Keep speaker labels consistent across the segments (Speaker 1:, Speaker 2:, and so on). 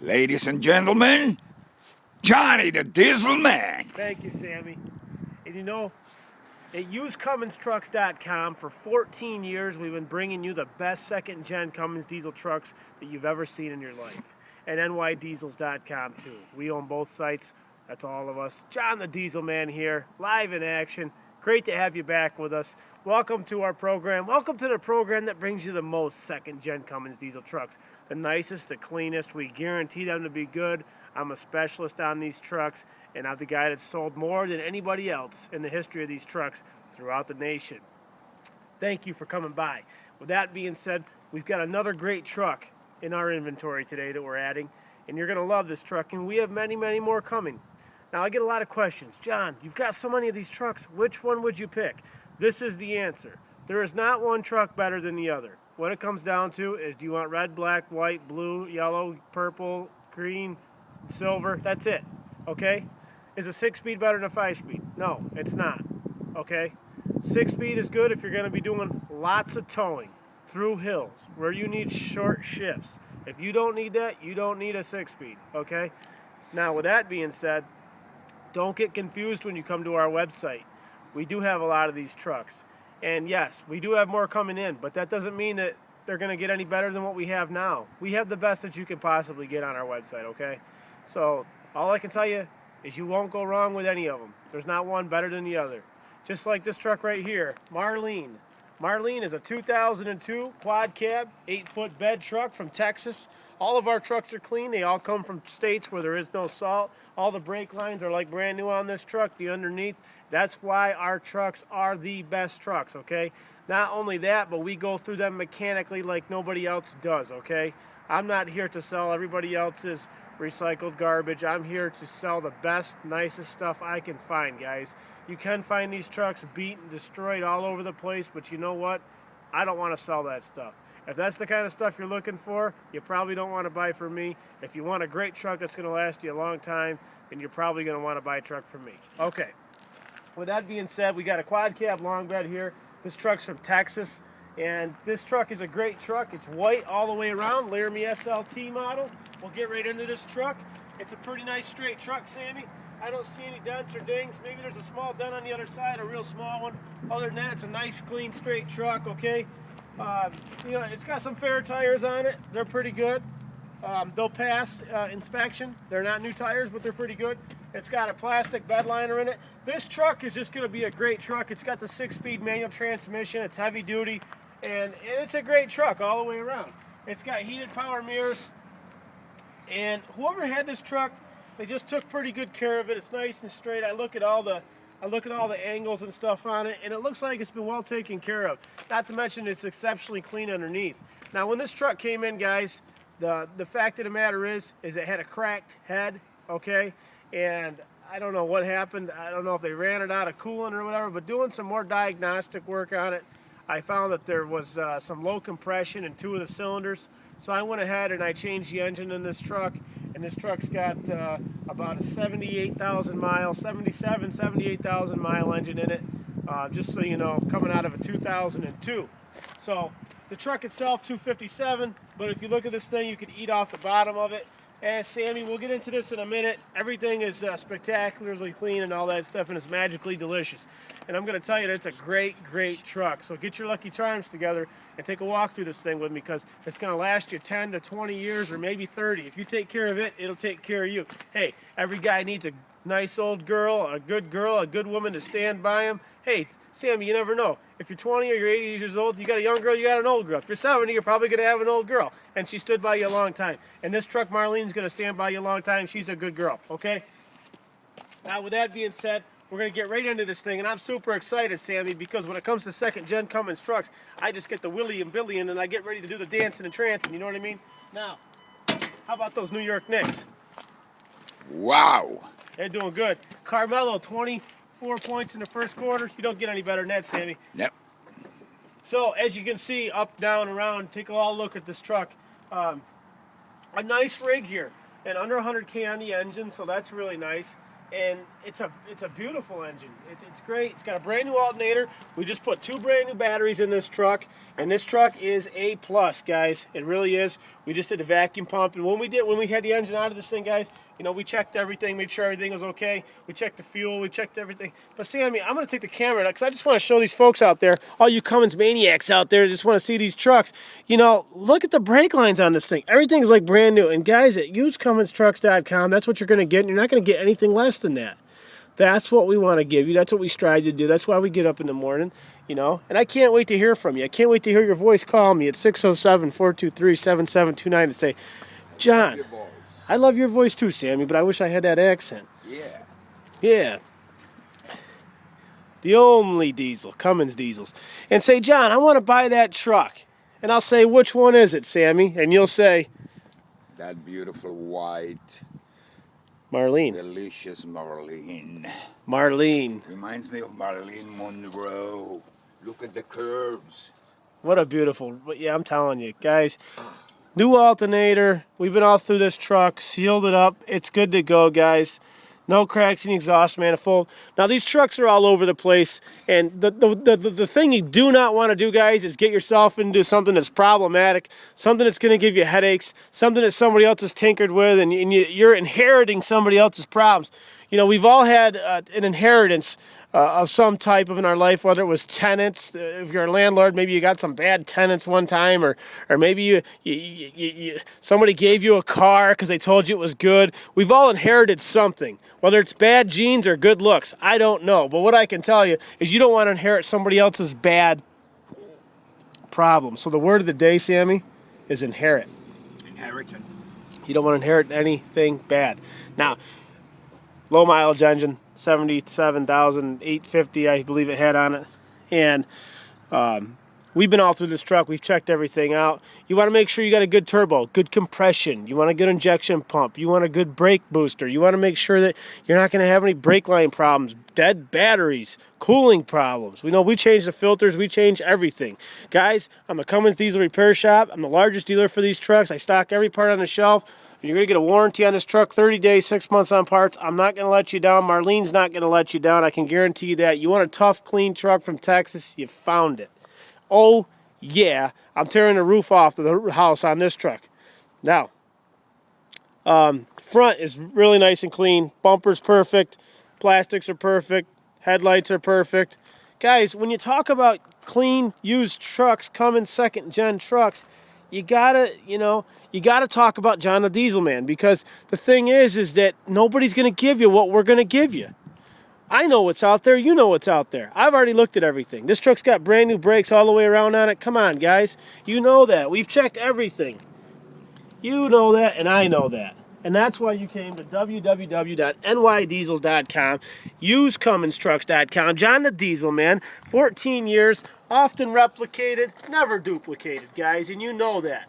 Speaker 1: Ladies and gentlemen, Johnny the Diesel Man.
Speaker 2: Thank you, Sammy. And you know, at useCumminstrucks.com for 14 years, we've been bringing you the best second-gen Cummins diesel trucks that you've ever seen in your life. And nydiesels.com too. We own both sites. That's all of us. John the Diesel Man here, live in action. Great to have you back with us. Welcome to our program. Welcome to the program that brings you the most second-gen Cummins diesel trucks. The nicest, the cleanest. We guarantee them to be good. I'm a specialist on these trucks, and I'm the guy that's sold more than anybody else in the history of these trucks throughout the nation. Thank you for coming by. With that being said, we've got another great truck in our inventory today that we're adding, and you're going to love this truck, and we have many, many more coming. Now, I get a lot of questions. John, you've got so many of these trucks. Which one would you pick? This is the answer. There is not one truck better than the other. What it comes down to is, do you want red, black, white, blue, yellow, purple, green, silver? That's it, okay? Is a 6-speed better than a 5-speed? No, it's not, okay? 6-speed is good if you're going to be doing lots of towing through hills where you need short shifts. If you don't need that, you don't need a 6-speed, okay? Now, with that being said, don't get confused when you come to our website. We do have a lot of these trucks. And yes, we do have more coming in, but that doesn't mean that they're going to get any better than what we have now. We have the best that you can possibly get on our website, okay? So all I can tell you is you won't go wrong with any of them. There's not one better than the other. Just like this truck right here, Marlene. Marlene is a 2002 quad cab, 8-foot bed truck from Texas. All of our trucks are clean. They all come from states where there is no salt. All the brake lines are like brand new on this truck, the underneath. That's why our trucks are the best trucks, okay? Not only that, but we go through them mechanically like nobody else does, okay? I'm not here to sell everybody else's recycled garbage. I'm here to sell the best, nicest stuff I can find, guys. You can find these trucks beat and destroyed all over the place, but you know what? I don't want to sell that stuff. If that's the kind of stuff you're looking for, you probably don't want to buy from me. If you want a great truck that's going to last you a long time, then you're probably going to want to buy a truck from me. Okay. With that being said, we got a quad cab long bed here. This truck's from Texas, and this truck is a great truck. It's white all the way around, Laramie SLT model. We'll get right into this truck. It's a pretty nice straight truck, Sammy. I don't see any dents or dings. Maybe there's a small dent on the other side, a real small one. Other than that, it's a nice, clean, straight truck, okay? You know, it's got some fair tires on it. They're pretty good. They'll pass inspection. They're not new tires, but they're pretty good. It's got a plastic bed liner in it. This truck is just going to be a great truck. It's got the 6-speed manual transmission. It's heavy duty, and it's a great truck all the way around. It's got heated power mirrors, and whoever had this truck, they just took pretty good care of it. It's nice and straight. I look at all the angles and stuff on it, and it looks like it's been well taken care of. Not to mention it's exceptionally clean underneath. Now, when this truck came in, guys, the fact of the matter is it had a cracked head, okay? And I don't know what happened. I don't know if they ran it out of coolant or whatever, but doing some more diagnostic work on it, I found that there was some low compression in 2 of the cylinders. So I went ahead and I changed the engine in this truck, and this truck's got about a 78,000 mile, 78,000 mile engine in it, just so you know, coming out of a 2002. So the truck itself, 257, but if you look at this thing, you could eat off the bottom of it. And Sammy, we'll get into this in a minute. Everything is spectacularly clean and all that stuff, and it's magically delicious. And I'm going to tell you that it's a great, great truck. So get your Lucky Charms together and take a walk through this thing with me, because it's going to last you 10 to 20 years or maybe 30. If you take care of it, it'll take care of you. Hey, every guy needs a nice old girl, a good woman to stand by him. Hey, Sammy, you never know. If you're 20 or you're 80 years old, you got a young girl, you got an old girl. If you're 70, you're probably going to have an old girl. And she stood by you a long time. And this truck, Marlene's going to stand by you a long time. She's a good girl, okay? Now, with that being said, we're going to get right into this thing. And I'm super excited, Sammy, because when it comes to second-gen Cummins trucks, I just get the Willie and Billy in and I get ready to do the dancing and trancing, you know what I mean? Now, how about those New York Knicks?
Speaker 1: Wow.
Speaker 2: They're doing good. Carmelo, 24 points in the first quarter. You don't get any better than that, Sammy.
Speaker 1: Yep.
Speaker 2: So, as you can see, up, down, around, take a look at this truck. A nice rig here. And under 100K on the engine, so that's really nice. and it's a beautiful engine. It's great. It's got a brand new alternator. We just put 2 brand new batteries in this truck, and this truck is A plus, guys. It really is. We just did a vacuum pump, and when we had the engine out of this thing, guys, you know, we checked everything, made sure everything was okay. We checked the fuel, we checked everything. But Sammy, I'm gonna take the camera because I just want to show these folks out there, all you Cummins maniacs out there, just want to see these trucks. You know, look at the brake lines on this thing. Everything's like brand new. And guys, at usecumminstrucks.com, that's what you're gonna get, and you're not gonna get anything less than that. That's what we want to give you. That's what we strive to do. That's why we get up in the morning, you know. And I can't wait to hear from you. I can't wait to hear your voice call me at 607-423-7729 and say, John, I love your voice too, Sammy, but I wish I had that accent.
Speaker 1: Yeah.
Speaker 2: Yeah. The only diesel, Cummins diesels. And say, John, I want to buy that truck. And I'll say, which one is it, Sammy? And you'll say,
Speaker 1: that beautiful white,
Speaker 2: Marlene.
Speaker 1: delicious Marlene.
Speaker 2: Marlene.
Speaker 1: Reminds me of Marilyn Monroe. Look at the curves.
Speaker 2: What a beautiful, yeah, I'm telling you, guys. New alternator. We've been all through this truck, sealed it up. It's good to go, guys. No cracks in the exhaust manifold. Now, these trucks are all over the place, and the thing you do not want to do, guys, is get yourself into something that's problematic, something that's going to give you headaches, something that somebody else has tinkered with, and you're inheriting somebody else's problems. You know, we've all had an inheritance of some type of in our life, whether it was tenants. If you're a landlord, maybe you got some bad tenants one time, or maybe somebody gave you a car because they told you it was good. We've all inherited something, whether it's bad genes or good looks. I don't know, but what I can tell you is you don't want to inherit somebody else's bad problem. So the word of the day, Sammy, is inherit.
Speaker 1: Inheritance.
Speaker 2: You don't want to inherit anything bad. Now, low mileage engine, 77,850, I believe it had on it. And we've been all through this truck. We've checked everything out. You want to make sure you got a good turbo, good compression. You want a good injection pump. You want a good brake booster. You want to make sure that you're not going to have any brake line problems, dead batteries, cooling problems. We know we change the filters. We change everything. Guys, I'm a Cummins Diesel Repair Shop. I'm the largest dealer for these trucks. I stock every part on the shelf. You're going to get a warranty on this truck, 30 days, 6 months on parts. I'm not going to let you down. Marlene's not going to let you down. I can guarantee you that. You want a tough, clean truck from Texas? You found it. Oh, yeah. I'm tearing the roof off the house on this truck. Now, front is really nice and clean. Bumper's perfect. Plastics are perfect. Headlights are perfect. Guys, when you talk about clean, used trucks, Cummins second-gen trucks, you gotta talk about John the Diesel Man, because the thing is that nobody's gonna give you what we're gonna give you. I know what's out there. You know what's out there. I've already looked at everything. This truck's got brand new brakes all the way around on it. Come on, guys. You know that. We've checked everything. You know that, and I know that. And that's why you came to www.nydiesels.com. Use CumminsTrucks.com. John the Diesel Man, 14 years, often replicated, never duplicated, guys, and you know that.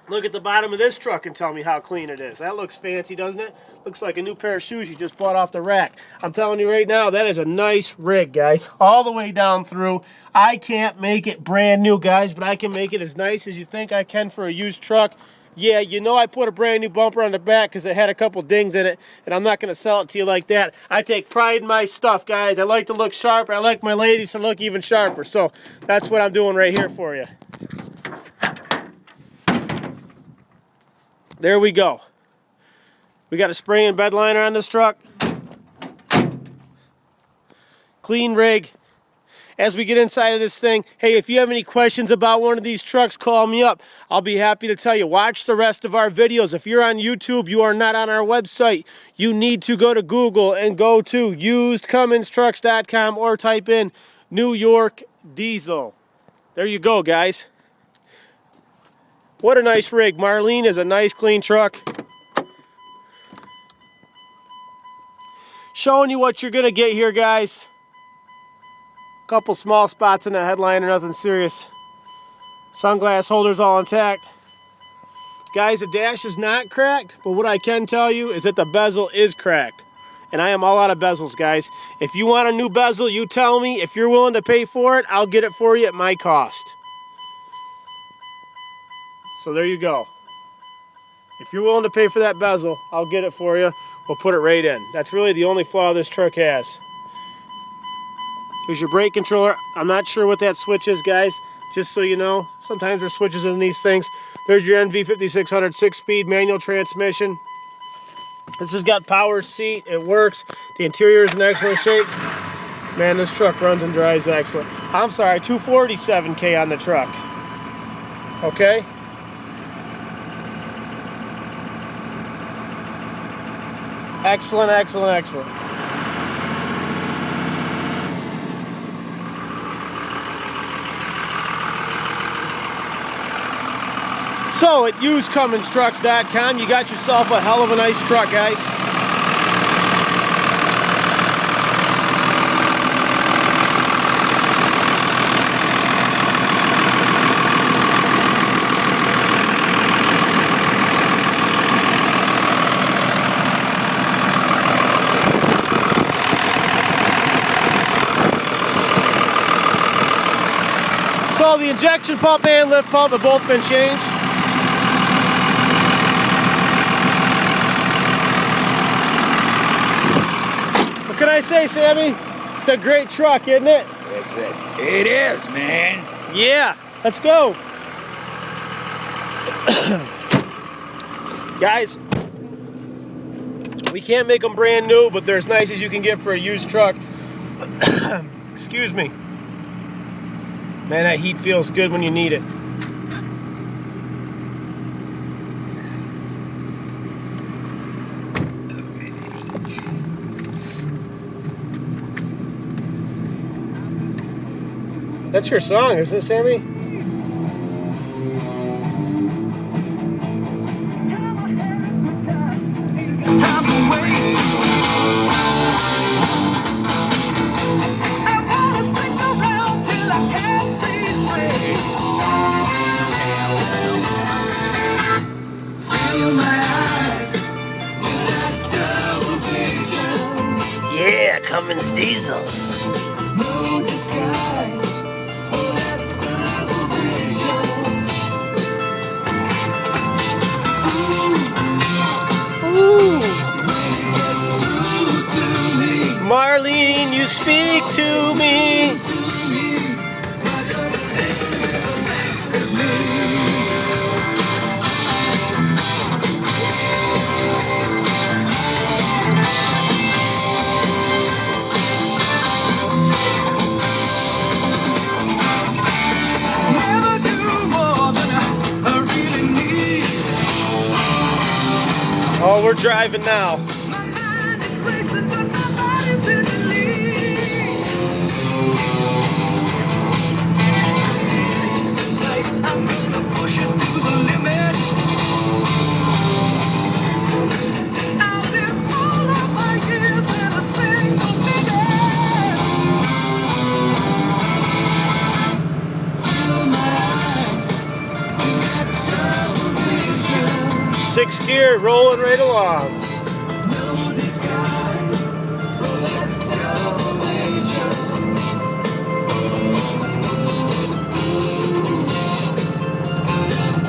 Speaker 2: Look at the bottom of this truck and tell me how clean it is. That looks fancy, doesn't it? Looks like a new pair of shoes you just bought off the rack. I'm telling you right now, that is a nice rig, guys. All the way down through. I can't make it brand new, guys, but I can make it as nice as you think I can for a used truck. Yeah, you know I put a brand new bumper on the back because it had a couple dings in it, and I'm not going to sell it to you like that. I take pride in my stuff, guys. I like to look sharp. I like my ladies to look even sharper. So that's what I'm doing right here for you. There we go. We got a spray and bed liner on this truck. Clean rig. As we get inside of this thing, hey, if you have any questions about one of these trucks, call me up. I'll be happy to tell you. Watch the rest of our videos. If you're on YouTube, you are not on our website, you need to go to Google and go to usedcumminstrucks.com or type in New York Diesel. There you go, guys. What a nice rig. Marlene is a nice, clean truck. Showing you what you're going to get here, guys. Couple small spots in the headliner, nothing serious. Sunglass holders all intact. Guys, the dash is not cracked, but what I can tell you is that the bezel is cracked. And I am all out of bezels, guys. If you want a new bezel, you tell me. If you're willing to pay for it, I'll get it for you at my cost. So there you go. If you're willing to pay for that bezel, I'll get it for you. We'll put it right in. That's really the only flaw this truck has. Here's your brake controller. I'm not sure what that switch is, guys. Just so you know, sometimes there's switches in these things. There's your NV5600 6-speed manual transmission. This has got power seat. It works. The interior is in excellent shape. Man, this truck runs and drives excellent. I'm sorry, 247K on the truck. Okay? Excellent, excellent, excellent. So at usedcumminstrucks.com, you got yourself a hell of a nice truck, guys. So the injection pump and lift pump have both been changed. What can I say, Sammy? It's a great truck, isn't it?
Speaker 1: That's it. It is, man.
Speaker 2: Yeah, let's go. Guys, we can't make them brand new, but they're as nice as you can get for a used truck. Excuse me. Man, that heat feels good when you need it. That's your song, isn't it, Sammy?
Speaker 3: Time to wait. I wanna stick around till I can't see straight. Fill my eyes with that double vision.
Speaker 2: Yeah, Cummins diesels.
Speaker 3: No disguise for that double vision.
Speaker 2: Ooh.
Speaker 3: When it gets through to me,
Speaker 2: Marlene, you speak to me.
Speaker 3: my double vision makes it me. Never do more than I really need.
Speaker 2: Oh, we're driving now.
Speaker 3: My mind is racing, but my body's in the lead. Tonight I'm gonna push it to the limit. I'll live all of my years in a single minute. Fill my eyes with that double vision.
Speaker 2: 6th gear, rolling right along.
Speaker 3: No disguise for that double vision.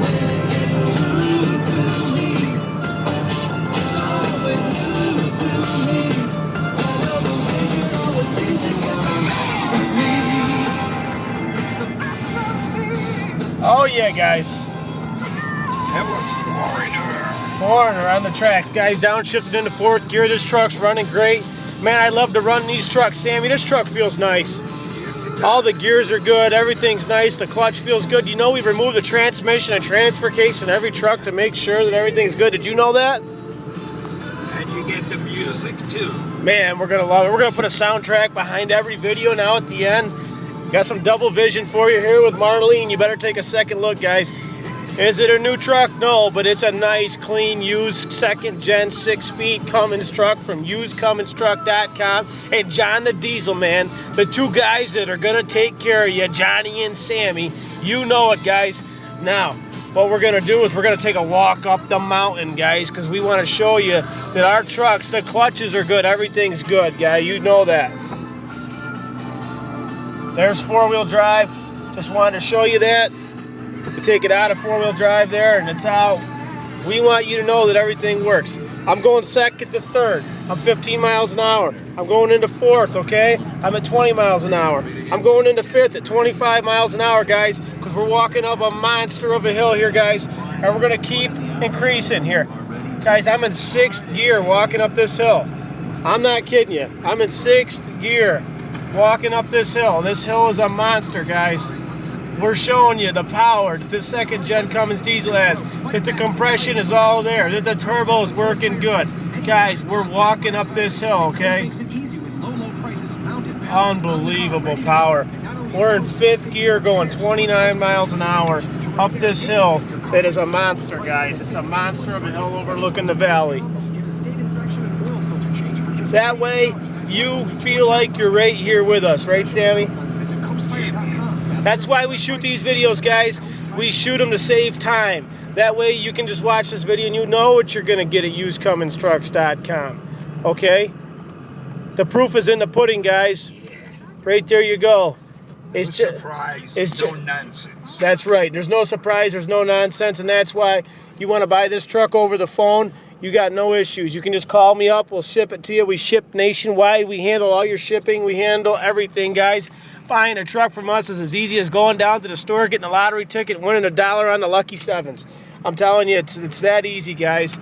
Speaker 3: When it gets through to me, it's always new to me. That double vision always seems to get the best of me. The best of me.
Speaker 2: Oh yeah, guys.
Speaker 1: That was Foreigner.
Speaker 2: Foreigner on the tracks. Guys, downshifted into 4th gear. This truck's running great. Man, I love to run these trucks, Sammy. This truck feels nice.
Speaker 1: Yes, it does.
Speaker 2: All the gears are good. Everything's nice. The clutch feels good. You know, we removed the transmission and transfer case in every truck to make sure that everything's good. Did you know that?
Speaker 1: And you get the music too.
Speaker 2: Man, we're going to love it. We're going to put a soundtrack behind every video now at the end. Got some double vision for you here with Marlene. You better take a second look, guys. Is it a new truck? No, but it's a nice, clean, used 2nd gen 6-speed Cummins truck from usedcumminstruck.com. And John the Diesel Man, the two guys that are going to take care of you, Johnny and Sammy. You know it, guys. Now, what we're going to do is we're going to take a walk up the mountain, guys, because we want to show you that our trucks, the clutches are good. Everything's good, guy. You know that. There's 4-wheel drive. Just wanted to show you that. We take it out of 4-wheel drive there, and it's out. We want you to know that everything works. I'm going second to third. I'm 15 miles an hour. I'm going into fourth, okay? I'm at 20 miles an hour. I'm going into fifth at 25 miles an hour, guys, because we're walking up a monster of a hill here, guys, and we're going to keep increasing here. Guys, I'm in sixth gear walking up this hill. I'm not kidding you. I'm in sixth gear walking up this hill. This hill is a monster, guys. We're showing you the power that this second gen Cummins diesel has. That the compression is all there. That the turbo is working good. Guys, we're walking up this hill, okay? Unbelievable power. We're in fifth gear going 29 miles an hour up this hill. It is a monster, guys. It's a monster of a hill overlooking the valley. That way, you feel like you're right here with us, right, Sammy? That's why we shoot these videos, guys. We shoot them to save time. That way you can just watch this video and you know what you're going to get at usedcumminstrucks.com. Okay? The proof is in the pudding, guys. Right there you go.
Speaker 1: It's no surprise, no nonsense.
Speaker 2: That's right. There's no surprise, there's no nonsense, and that's why you want to buy this truck over the phone. You got no issues. You can just call me up. We'll ship it to you. We ship nationwide. We handle all your shipping. We handle everything, guys. Buying a truck from us is as easy as going down to the store, getting a lottery ticket, and winning $1 on the Lucky Sevens. I'm telling you, it's that easy, guys.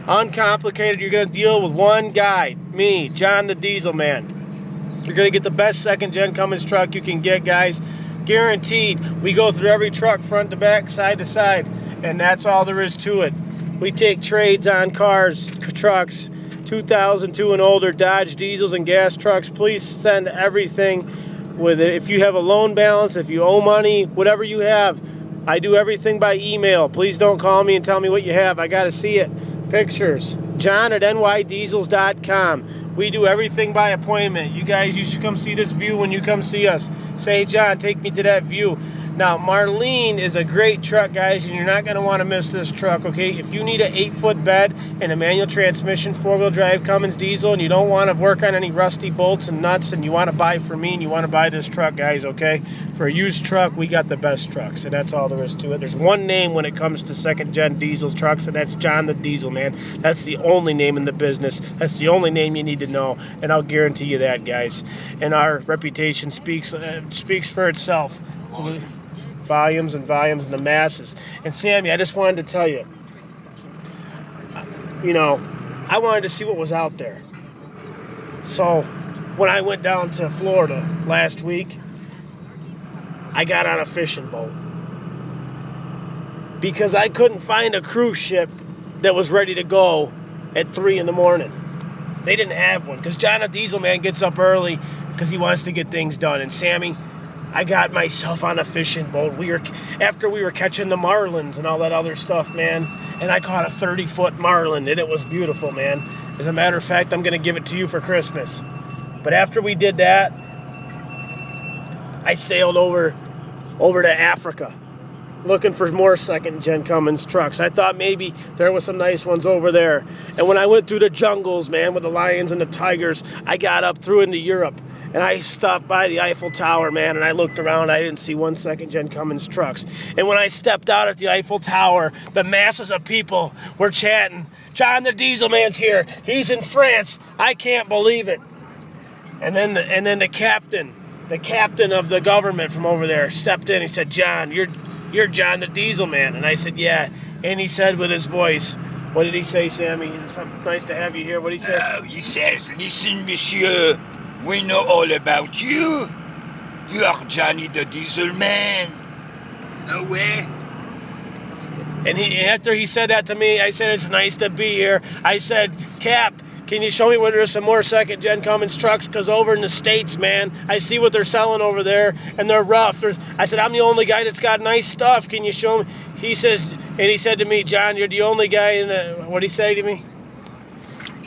Speaker 2: Uncomplicated. You're going to deal with one guy, me, John the Diesel Man. You're going to get the best second-gen Cummins truck you can get, guys. Guaranteed. We go through every truck, front to back, side to side, and that's all there is to it. We take trades on cars, trucks, 2002 and older, Dodge diesels and gas trucks. Please send everything with it. If you have a loan balance, if you owe money, whatever you have, I do everything by email. Please don't call me and tell me what you have. I got to see it. Pictures. John at nydiesels.com. We do everything by appointment. You guys, you should come see this view when you come see us. Say, hey, John, take me to that view. Now, Marlene is a great truck, guys, and you're not going to want to miss this truck, okay? If you need an 8-foot bed and a manual transmission, 4-wheel drive Cummins diesel, and you don't want to work on any rusty bolts and nuts, and you want to buy from me, and you want to buy this truck, guys, okay? For a used truck, we got the best trucks, and that's all there is to it. There's one name when it comes to second-gen diesel trucks, and that's John the Diesel Man. That's the only name in the business. That's the only name you need to know, and I'll guarantee you that, guys. And our reputation speaks for itself. Volumes and volumes and the masses. And Sammy, I just wanted to tell you, I wanted to see what was out there. So when I went down to Florida last week, I got on a fishing boat because I couldn't find a cruise ship that was ready to go at 3 in the morning. They didn't have one because John the Diesel Man gets up early because he wants to get things done. And Sammy, I got myself on a fishing boat. After we were catching the marlins and all that other stuff, man, and I caught a 30-foot marlin, and it was beautiful, man. As a matter of fact, I'm going to give it to you for Christmas. But after we did that, I sailed over to Africa looking for more second-gen Cummins trucks. I thought maybe there was some nice ones over there. And when I went through the jungles, man, with the lions and the tigers, I got up through into Europe. And I stopped by the Eiffel Tower, man, and I looked around. I didn't see one second-gen Cummins trucks. And when I stepped out at the Eiffel Tower, the masses of people were chanting, John the Diesel Man's here. He's in France. I can't believe it. And then the captain of the government from over there stepped in. He said, John, you're John the Diesel Man. And I said, yeah. And he said with his voice, what did he say, Sammy? It's nice to have you here. What did he say?
Speaker 1: Oh, he says, listen, monsieur. We know all about you. You are Johnny the Diesel Man. No way.
Speaker 2: And after he said that to me, I said, it's nice to be here. I said, Cap, can you show me where there's some more second-gen Cummins trucks? Because over in the States, man, I see what they're selling over there, and they're rough. I said, I'm the only guy that's got nice stuff. Can you show me? He said to me, John, you're the only guy in the... What'd he say to me?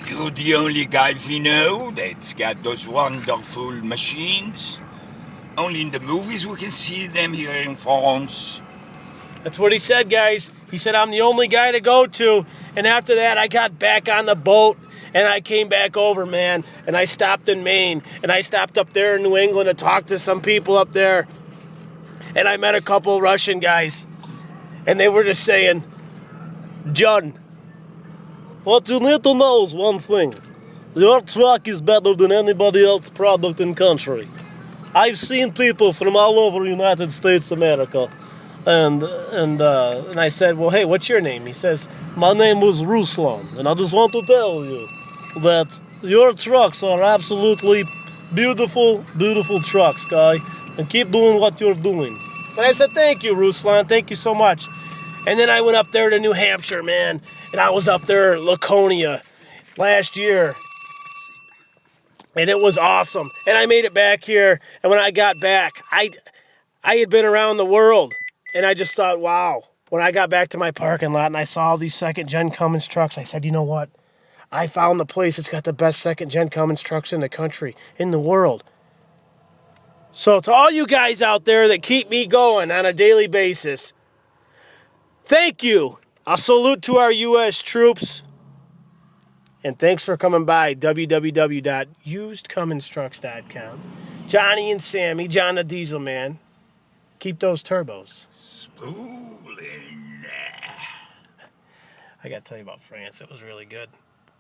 Speaker 1: You're the only guys we know that's got those wonderful machines. Only in the movies we can see them here in France.
Speaker 2: That's what he said, guys. He said, I'm the only guy to go to. And after that, I got back on the boat, and I came back over, man. And I stopped in Maine, and I stopped up there in New England and talked to some people up there. And I met a couple Russian guys, and they were just saying, John,
Speaker 4: what you need to know is one thing. Your truck is better than anybody else's product in country. I've seen people from all over the United States of America. And I said, well, hey, what's your name? He says, my name was Ruslan. And I just want to tell you that your trucks are absolutely beautiful, beautiful trucks, guy. And keep doing what you're doing. And I said, thank you, Ruslan. Thank you so much. And then I went up there to New Hampshire, man. And I was up there at Laconia last year. And it was awesome. And I made it back here. And when I got back, I had been around the world. And I just thought, wow. When I got back to my parking lot and I saw all these second-gen Cummins trucks, I said, you know what? I found the place that's got the best second-gen Cummins trucks in the country, in the world. So to all you guys out there that keep me going on a daily basis, thank you. A salute to our U.S. troops. And thanks for coming by, www.usedcumminstrucks.com. Johnny and Sammy, John the Diesel Man. Keep those turbos
Speaker 1: Spooling.
Speaker 4: I got to tell you about France. It was really good.